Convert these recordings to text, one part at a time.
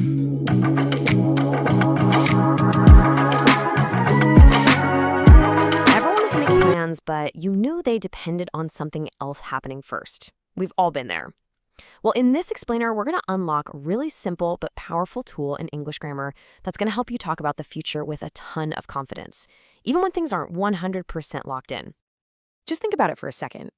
Ever wanted to make plans, but you knew they depended on something else happening first? We've all been there. Well, in this explainer, we're going to unlock a really simple but powerful tool in English grammar that's going to help you talk about the future with a ton of confidence, even when things aren't 100% locked in. Just think about it for a second.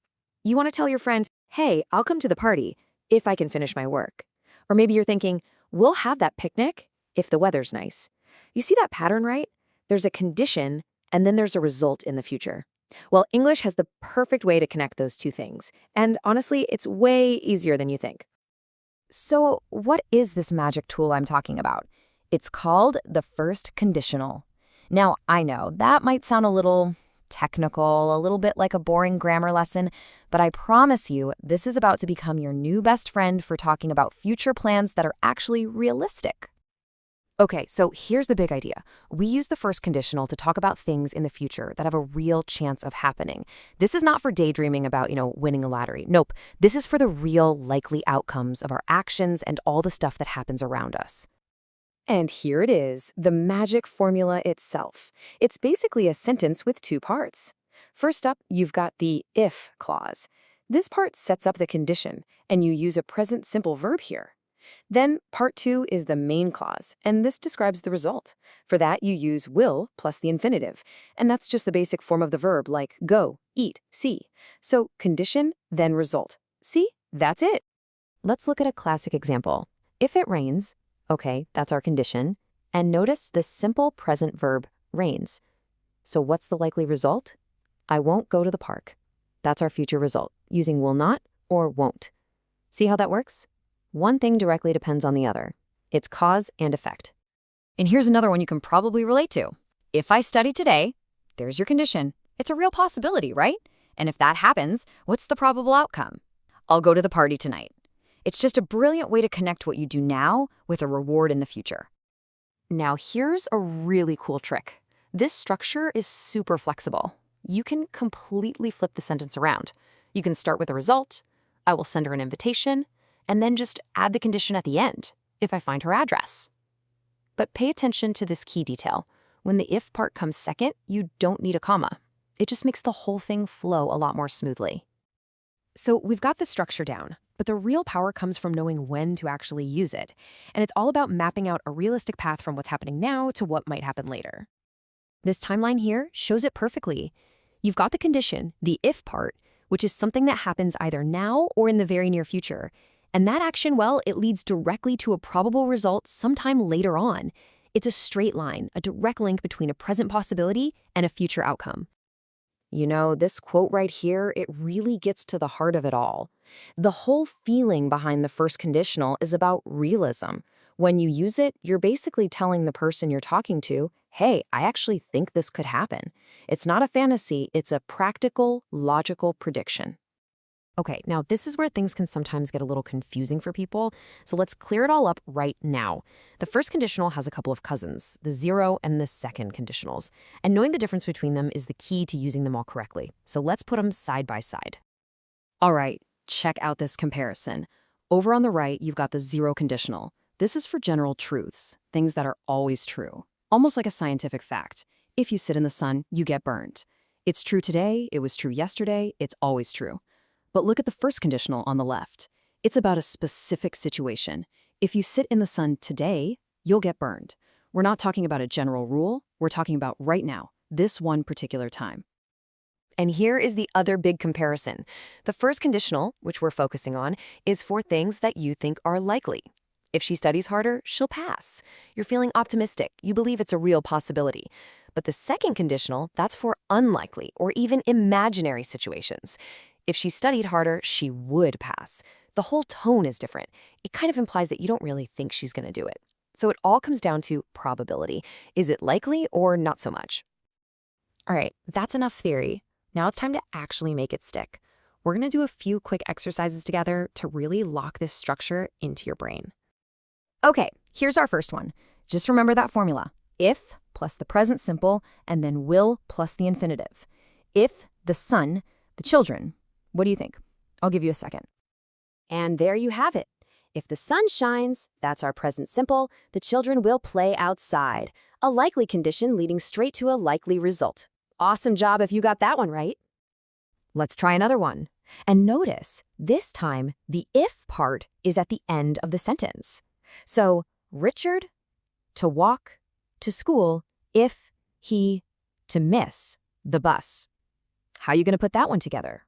You want to tell your friend, hey, I'll come to the party if I can finish my work. Or maybe you're thinking, we'll have that picnic if the weather's nice. You see that pattern, right? There's a condition, and then there's a result in the future. Well, English has the perfect way to connect those two things. And honestly, it's way easier than you think. So, what is this magic tool I'm talking about? It's called the First Conditional. Now, I know that might sound a little technical, a little bit like a boring grammar lesson, but I promise you, this is about to become your new best friend for talking about future plans that are actually realistic. Okay, so here's the big idea. We use the first conditional to talk about things in the future that have a real chance of happening. This is not for daydreaming about, winning a lottery. Nope. This is for the real likely outcomes of our actions and all the stuff that happens around us. And here it is, the magic formula itself. It's basically a sentence with two parts. First up, you've got the if clause. This part sets up the condition, and you use a present simple verb here. Then part two is the main clause, and this describes the result. For that, you use will plus the infinitive, and that's just the basic form of the verb like go, eat, see. So condition, then result. See? That's it. Let's look at a classic example. If it rains, okay, that's our condition, and notice this simple present verb, rains. So what's the likely result? I won't go to the park. That's our future result, using will not or won't. See how that works? One thing directly depends on the other. It's cause and effect. And here's another one you can probably relate to. If I study today, there's your condition. It's a real possibility, right? And if that happens, what's the probable outcome? I'll go to the party tonight. It's just a brilliant way to connect what you do now with a reward in the future. Now here's a really cool trick. This structure is super flexible. You can completely flip the sentence around. You can start with a result, I will send her an invitation, and then just add the condition at the end, if I find her address. But pay attention to this key detail. When the if part comes second, you don't need a comma. It just makes the whole thing flow a lot more smoothly. So we've got the structure down, but the real power comes from knowing when to actually use it. And it's all about mapping out a realistic path from what's happening now to what might happen later. This timeline here shows it perfectly. You've got the condition, the if part, which is something that happens either now or in the very near future. And that action, well, it leads directly to a probable result sometime later on. It's a straight line, a direct link between a present possibility and a future outcome. This quote right here, it really gets to the heart of it all. The whole feeling behind the first conditional is about realism. When you use it, you're basically telling the person you're talking to, hey, I actually think this could happen. It's not a fantasy, it's a practical, logical prediction. Okay, now this is where things can sometimes get a little confusing for people, so let's clear it all up right now. The first conditional has a couple of cousins, the zero and the second conditionals, and knowing the difference between them is the key to using them all correctly. So let's put them side by side. All right, check out this comparison. Over on the right, you've got the zero conditional. This is for general truths, things that are always true, almost like a scientific fact. If you sit in the sun, you get burned. It's true today, it was true yesterday, it's always true. But look at the first conditional on the left. It's about a specific situation. If you sit in the sun today, you'll get burned. We're not talking about a general rule, we're talking about right now, this one particular time. And here is the other big comparison. The first conditional, which we're focusing on, is for things that you think are likely. If she studies harder, she'll pass. You're feeling optimistic, you believe it's a real possibility. But the second conditional, that's for unlikely or even imaginary situations. If she studied harder, she would pass. The whole tone is different. It kind of implies that you don't really think she's going to do it. So it all comes down to probability. Is it likely or not so much? All right, that's enough theory. Now it's time to actually make it stick. We're going to do a few quick exercises together to really lock this structure into your brain. Okay, here's our first one. Just remember that formula. If plus the present simple, and then will plus the infinitive. If, the sun, the children. What do you think? I'll give you a second. And there you have it. If the sun shines, that's our present simple, the children will play outside. A likely condition leading straight to a likely result. Awesome job if you got that one right. Let's try another one. And notice, this time, the if part is at the end of the sentence. So, Richard, to walk, to school, if he, to miss, the bus. How are you going to put that one together?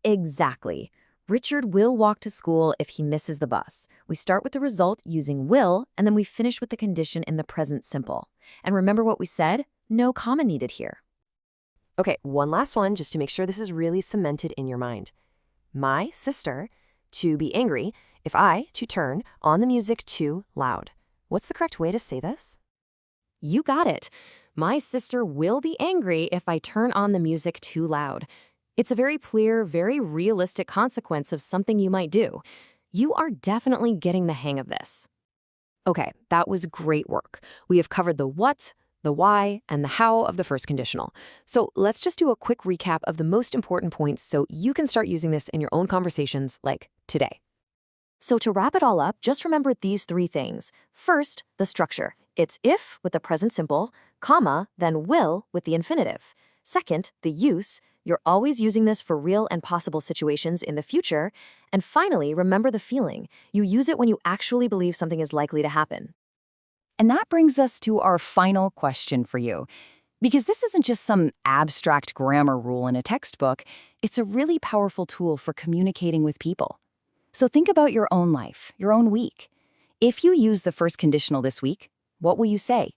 Exactly. Richard will walk to school if he misses the bus. We start with the result using will, and then we finish with the condition in the present simple. And remember what we said? No comma needed here. Okay, one last one just to make sure this is really cemented in your mind. My sister, to be angry, if I, to turn on the music too loud. What's the correct way to say this? You got it. My sister will be angry if I turn on the music too loud. It's a very clear, very realistic consequence of something you might do. You are definitely getting the hang of this. Okay, that was great work. We have covered the what, the why, and the how of the first conditional. So let's just do a quick recap of the most important points so you can start using this in your own conversations like today. So to wrap it all up, just remember these three things. First, the structure. It's if with the present simple, comma, then will with the infinitive. Second, the use. You're always using this for real and possible situations in the future. And finally, remember the feeling. You use it when you actually believe something is likely to happen. And that brings us to our final question for you. Because this isn't just some abstract grammar rule in a textbook, it's a really powerful tool for communicating with people. So think about your own life, your own week. If you use the first conditional this week, what will you say?